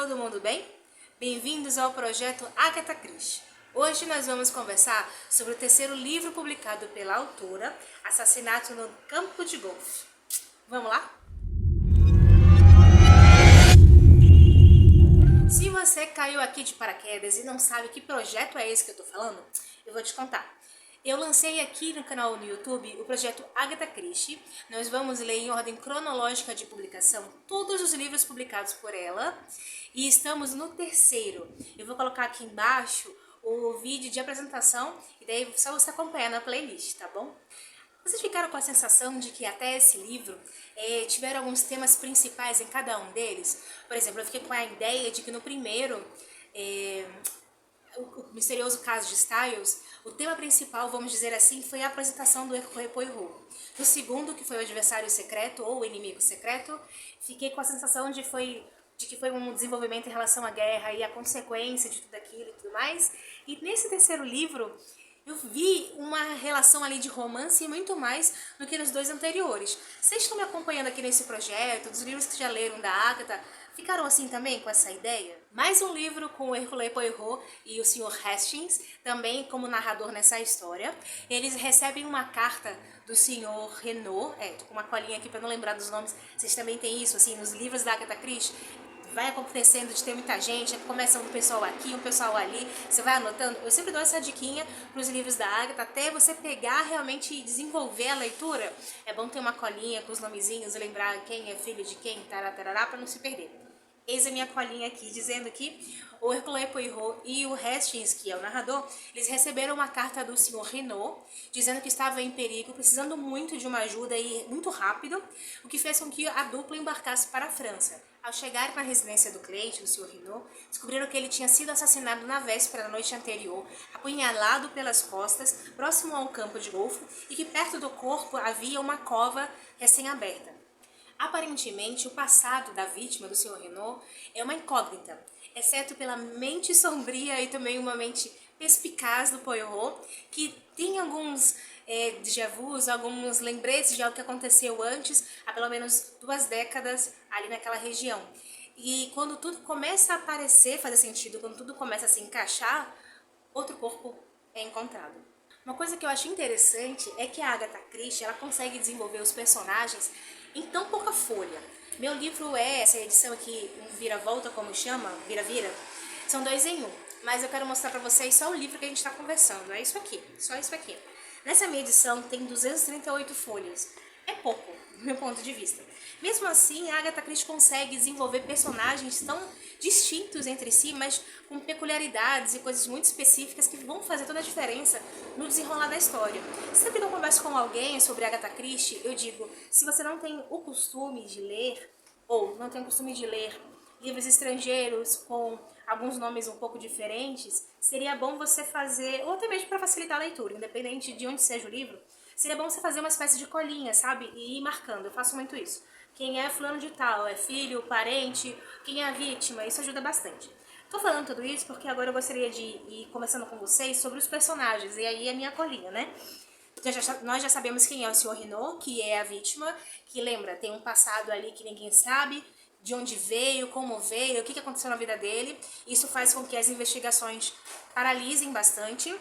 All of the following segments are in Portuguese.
todo mundo bem? Bem-vindos ao projeto Agatha Christie. Hoje nós vamos conversar sobre o terceiro livro publicado pela autora, Assassinato no Campo de Golfe. Vamos lá? Se você caiu aqui de paraquedas e não sabe que projeto é esse que eu tô falando, eu vou te contar. Eu lancei aqui no canal no YouTube o projeto Agatha Christie. Nós vamos ler em ordem cronológica de publicação todos os livros publicados por ela. E estamos no terceiro. Eu vou colocar aqui embaixo o vídeo de apresentação e daí só você acompanhar na playlist, tá bom? Vocês ficaram com a sensação de que até esse livro tiveram alguns temas principais em cada um deles? Por exemplo, eu fiquei com a ideia de que no primeiro... o misterioso caso de Styles, o tema principal, vamos dizer assim, foi a apresentação do Hercule Poirot. No segundo, que foi o adversário secreto ou o inimigo secreto, fiquei com a sensação de que foi um desenvolvimento em relação à guerra e a consequência de tudo aquilo e tudo mais. E nesse terceiro livro, eu vi uma relação ali de romance muito mais do que nos dois anteriores. Vocês estão me acompanhando aqui nesse projeto, dos livros que já leram da Agatha, ficaram assim também com essa ideia? Mais um livro com o Hercule Poirot e o Sr. Hastings, também como narrador nessa história. Eles recebem uma carta do Sr. Renaud, tô com uma colinha aqui para não lembrar dos nomes, vocês também têm isso, assim, nos livros da Agatha Christie, vai acontecendo de ter muita gente, começa um pessoal aqui, um pessoal ali, você vai anotando. Eu sempre dou essa diquinha para os livros da Agatha, até você pegar realmente e desenvolver a leitura. É bom ter uma colinha com os nomezinhos, lembrar quem é filho de quem, tarará, para não se perder. Eis a minha colinha aqui, dizendo que o Hercule Poirot e o Hastings, que é o narrador, eles receberam uma carta do Sr. Renaud, dizendo que estava em perigo, precisando muito de uma ajuda e muito rápido, o que fez com que a dupla embarcasse para a França. Ao chegar na residência do cliente, do Sr. Renaud, descobriram que ele tinha sido assassinado na véspera da noite anterior, apunhalado pelas costas, próximo ao campo de golfe, e que perto do corpo havia uma cova recém-aberta. Aparentemente, o passado da vítima, do Sr. Renaud, é uma incógnita, exceto pela mente sombria e também uma mente perspicaz do Poirot, que tem alguns déjà vus, alguns lembretes de algo que aconteceu antes, há pelo menos 2 décadas ali naquela região. E quando tudo começa a aparecer, fazer sentido, quando tudo começa a se encaixar, outro corpo é encontrado. Uma coisa que eu acho interessante é que a Agatha Christie, ela consegue desenvolver os personagens em tão pouca folha. Meu livro essa edição aqui, um vira-volta, como chama, vira-vira, são 2 em 1. Mas eu quero mostrar pra vocês só o livro que a gente tá conversando, é isso aqui, só isso aqui. Nessa minha edição tem 238 folhas, é pouco, do meu ponto de vista. Mesmo assim, a Agatha Christie consegue desenvolver personagens tão distintos entre si, mas com peculiaridades e coisas muito específicas que vão fazer toda a diferença no desenrolar da história. Sempre que eu converso com alguém sobre Agatha Christie, eu digo, se você não tem o costume de ler, ou não tem o costume de ler livros estrangeiros com alguns nomes um pouco diferentes, seria bom você fazer, ou até mesmo para facilitar a leitura, independente de onde seja o livro, seria bom você fazer uma espécie de colinha, sabe? E ir marcando, eu faço muito isso. Quem é fulano de tal, é filho, parente, quem é a vítima, isso ajuda bastante. Tô falando tudo isso porque agora eu gostaria de ir conversando com vocês sobre os personagens, e aí é minha colinha, né? Nós já sabemos quem é o Sr. Renaud, que é a vítima, que lembra, tem um passado ali que ninguém sabe, de onde veio, como veio, o que aconteceu na vida dele. Isso faz com que as investigações paralisem bastante.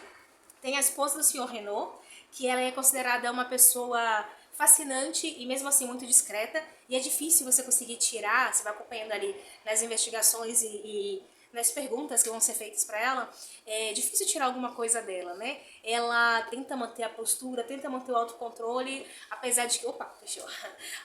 Tem a esposa do Sr. Renaud, que ela é considerada uma pessoa fascinante e mesmo assim muito discreta, e é difícil você conseguir tirar, você vai acompanhando ali nas investigações e nas perguntas que vão ser feitas para ela, é difícil tirar alguma coisa dela, né? Ela tenta manter a postura, tenta manter o autocontrole, apesar de que... Opa, fechou.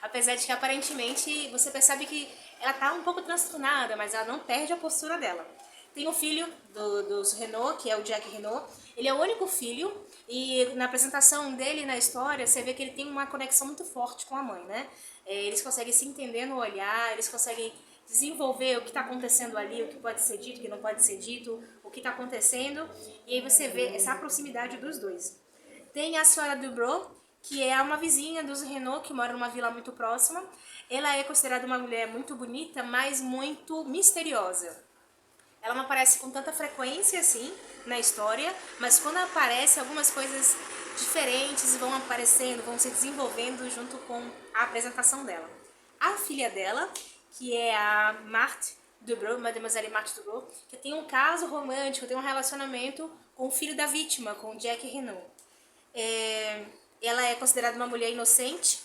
Apesar de que aparentemente você percebe que ela tá um pouco transtornada, mas ela não perde a postura dela. Tem o filho dos Renaud, que é o Jack Renaud. Ele é o único filho e na apresentação dele na história, você vê que ele tem uma conexão muito forte com a mãe, né? Eles conseguem se entender no olhar, eles conseguem desenvolver o que está acontecendo ali, o que pode ser dito, o que não pode ser dito, o que está acontecendo, e aí você vê essa proximidade dos dois. Tem a senhora Dubrow, que é uma vizinha dos Renaud, que mora numa vila muito próxima. Ela é considerada uma mulher muito bonita, mas muito misteriosa. Ela não aparece com tanta frequência assim na história, mas quando aparece, algumas coisas diferentes vão aparecendo, vão se desenvolvendo junto com a apresentação dela. A filha dela, que é a Marthe, Dubrow, Mademoiselle Marthe Dubrow, que tem um caso romântico, tem um relacionamento com o filho da vítima, com Jack Renault. Ela é considerada uma mulher inocente,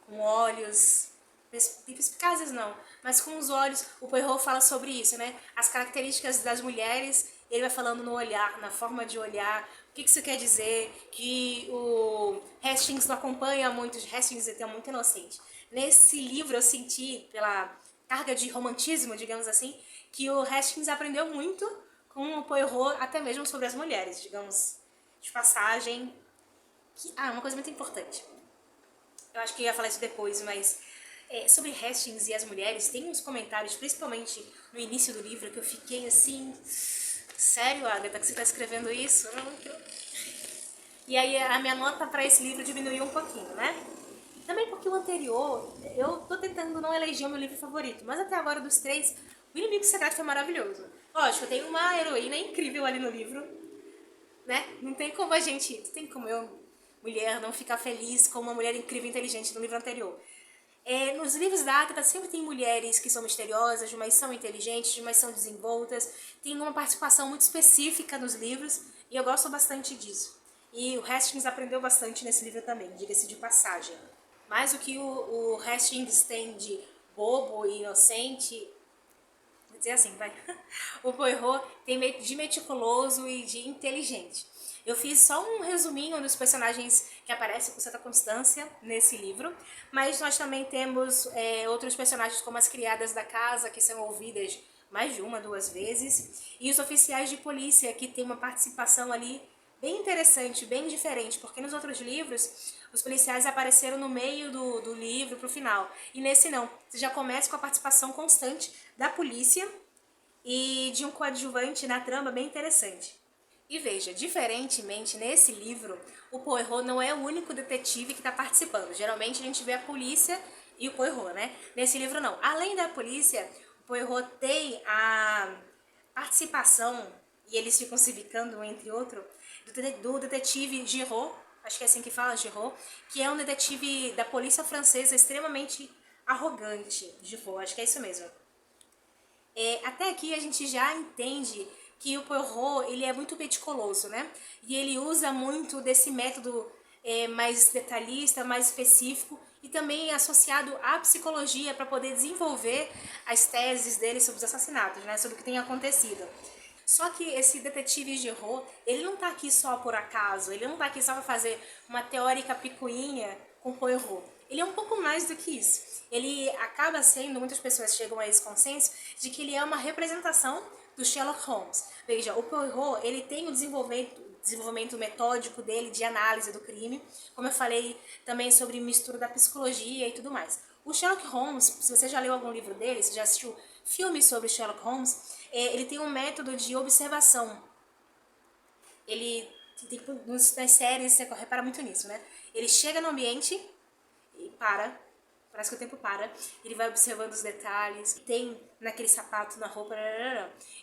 com olhos perspicazes não, mas com os olhos. O Poirot fala sobre isso, né? As características das mulheres, ele vai falando no olhar, na forma de olhar, o que isso quer dizer, que o Hastings não acompanha muito, Hastings é muito inocente. Nesse livro eu senti, pela carga de romantismo, digamos assim, que o Hastings aprendeu muito com o Poirot, até mesmo sobre as mulheres, digamos, de passagem. Uma coisa muito importante. Eu acho que eu ia falar isso depois, mas sobre Hastings e as mulheres, tem uns comentários, principalmente no início do livro, que eu fiquei assim... Sério, Agatha, que você tá escrevendo isso? E aí a minha nota para esse livro diminuiu um pouquinho, né? Também porque o anterior, eu tô tentando não eleger o meu livro favorito, mas até agora dos três, o Inimigo Secreto foi maravilhoso. Lógico, tem uma heroína incrível ali no livro, né? Não tem como tem como eu, mulher, não ficar feliz com uma mulher incrível e inteligente no livro anterior. Nos livros da Agatha sempre tem mulheres que são misteriosas, umas são inteligentes, umas são desenvoltas, tem uma participação muito específica nos livros e eu gosto bastante disso. E o Hastings aprendeu bastante nesse livro também, diga-se de passagem. Mais o que o Hastings tem de bobo e inocente, vou dizer assim, vai. O Poirot tem de meticuloso e de inteligente. Eu fiz só um resuminho dos personagens que aparecem com certa constância nesse livro, mas nós também temos outros personagens como as criadas da casa, que são ouvidas mais de uma, duas vezes, e os oficiais de polícia, que tem uma participação ali bem interessante, bem diferente, porque nos outros livros os policiais apareceram no meio do livro pro final, e nesse não, você já começa com a participação constante da polícia e de um coadjuvante na trama bem interessante. E veja, diferentemente nesse livro, o Poirot não é o único detetive que está participando. Geralmente a gente vê a polícia e o Poirot, né? Nesse livro não. Além da polícia, o Poirot tem a participação, e eles ficam se bicando um entre outro, do detetive Giraud, acho que é assim que fala, Giraud, que é um detetive da polícia francesa extremamente arrogante, Giraud, acho que é isso mesmo. Até aqui a gente já entende que o Poirot, ele é muito meticuloso, né? E ele usa muito desse método mais detalhista, mais específico e também associado à psicologia para poder desenvolver as teses dele sobre os assassinatos, né? Sobre o que tem acontecido. Só que esse detetive Giraud, ele não tá aqui só por acaso, ele não tá aqui só para fazer uma teórica picuinha com Poirot. Ele é um pouco mais do que isso. Ele acaba sendo, muitas pessoas chegam a esse consenso, de que ele é uma representação do Sherlock Holmes. Veja, o Poirot, ele tem o desenvolvimento metódico dele de análise do crime, como eu falei também sobre mistura da psicologia e tudo mais. O Sherlock Holmes, se você já leu algum livro dele, se já assistiu filmes sobre Sherlock Holmes, ele tem um método de observação. Ele tem, nas séries, você repara muito nisso, né? Ele chega no ambiente e parece que o tempo para, ele vai observando os detalhes, tem naquele sapato, na roupa,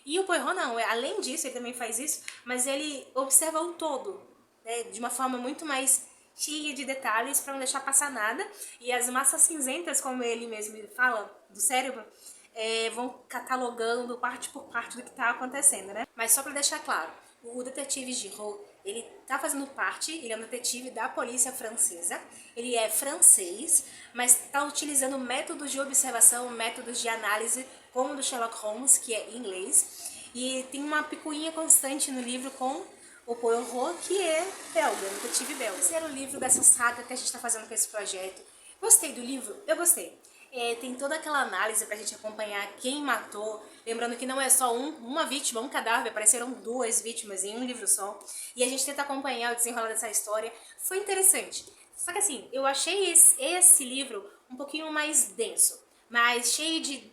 e o Poirot não, além disso, ele também faz isso, mas ele observa o todo, né, de uma forma muito mais cheia de detalhes para não deixar passar nada, e as massas cinzentas, como ele mesmo fala, do cérebro, vão catalogando parte por parte do que está acontecendo, né? Mas só para deixar claro, o detetive Giraud, ele tá fazendo parte, ele é um detetive da polícia francesa, ele é francês, mas está utilizando métodos de observação, métodos de análise, como o do Sherlock Holmes, que é em inglês, e tem uma picuinha constante no livro com o Poirot, que é belga, um detetive belga. Esse era o livro dessa saga que a gente está fazendo com esse projeto. Gostei do livro? Eu gostei. Tem toda aquela análise pra gente acompanhar quem matou, lembrando que não é só uma vítima, um cadáver, apareceram duas vítimas em um livro só, e a gente tenta acompanhar o desenrolar dessa história. Foi interessante. Só que assim, eu achei esse livro um pouquinho mais denso, mais cheio de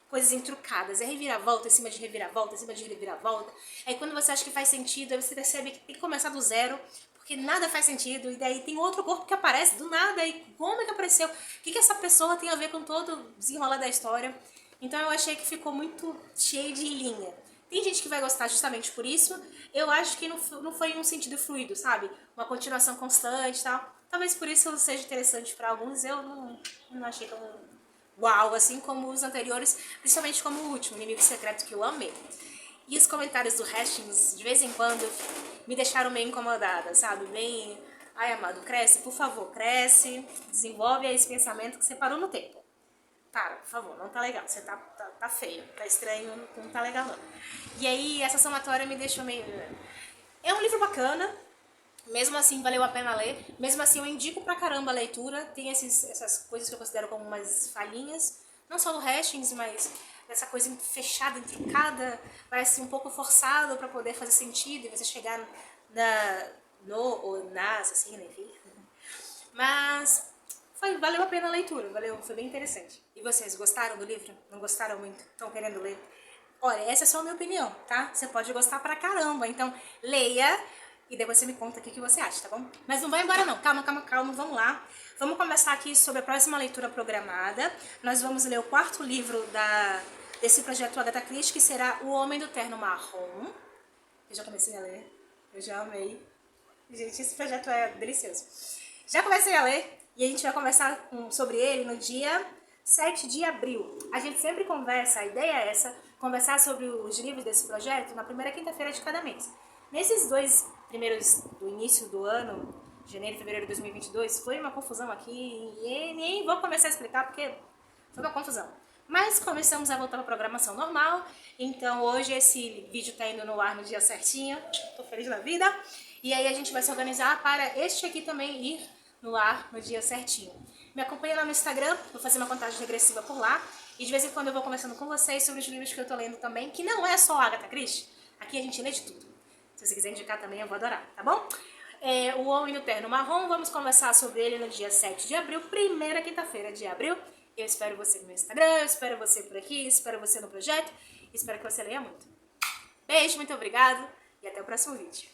coisas entrucadas, reviravolta em cima de reviravolta, em cima de reviravolta. Aí quando você acha que faz sentido, aí você percebe que tem que começar do zero, porque nada faz sentido, e daí tem outro corpo que aparece do nada, e como é que apareceu? O que essa pessoa tem a ver com todo o desenrolar da história? Então eu achei que ficou muito cheio de linha. Tem gente que vai gostar justamente por isso, eu acho que não foi um sentido fluido, sabe? Uma continuação constante e tal. Talvez por isso seja interessante para alguns, eu não achei uau, assim como os anteriores, principalmente como o último, Inimigo Secreto, que eu amei. E os comentários do Hastings, de vez em quando, me deixaram meio incomodada, sabe? Bem, ai amado, cresce, por favor, cresce, desenvolve aí esse pensamento que você parou no tempo. Para, por favor, não tá legal, você tá feio, tá estranho, não tá legal não. E aí, essa somatória me deixou meio... É um livro bacana, mesmo assim valeu a pena ler, mesmo assim eu indico pra caramba a leitura, tem essas coisas que eu considero como umas falhinhas, não só do Hastings, mas essa coisa fechada, intrincada, parece um pouco forçado pra poder fazer sentido e você chegar no ou nas, assim, né, enfim. Mas valeu a pena a leitura, foi bem interessante. E vocês, gostaram do livro? Não gostaram muito? Estão querendo ler? Olha, essa é só a minha opinião, tá? Você pode gostar pra caramba, então leia e depois você me conta o que você acha, tá bom? Mas não vai embora não, calma, vamos lá. Vamos começar aqui sobre a próxima leitura programada. Nós vamos ler o 4º livro desse projeto Agatha Christie, que será O Homem do Terno Marrom. Eu já comecei a ler, eu já amei. Gente, esse projeto é delicioso. Já comecei a ler e a gente vai conversar sobre ele no dia 7 de abril. A gente sempre conversa, a ideia é essa, conversar sobre os livros desse projeto na primeira quinta-feira de cada mês. Nesses 2 primeiros do início do ano, janeiro e fevereiro de 2022, foi uma confusão aqui e nem vou começar a explicar porque foi uma confusão. Mas começamos a voltar para a programação normal, então hoje esse vídeo está indo no ar no dia certinho, tô feliz da vida. E aí a gente vai se organizar para este aqui também ir no ar no dia certinho. Me acompanha lá no Instagram, vou fazer uma contagem regressiva por lá. E de vez em quando eu vou conversando com vocês sobre os livros que eu tô lendo também, que não é só Agatha Christie. Aqui a gente lê de tudo. Se você quiser indicar também, eu vou adorar, tá bom? O Homem do Terno Marrom, vamos conversar sobre ele no dia 7 de abril, primeira quinta-feira de abril. Eu espero você no meu Instagram, eu espero você por aqui, espero você no projeto. Espero que você leia muito. Beijo, muito obrigado e até o próximo vídeo.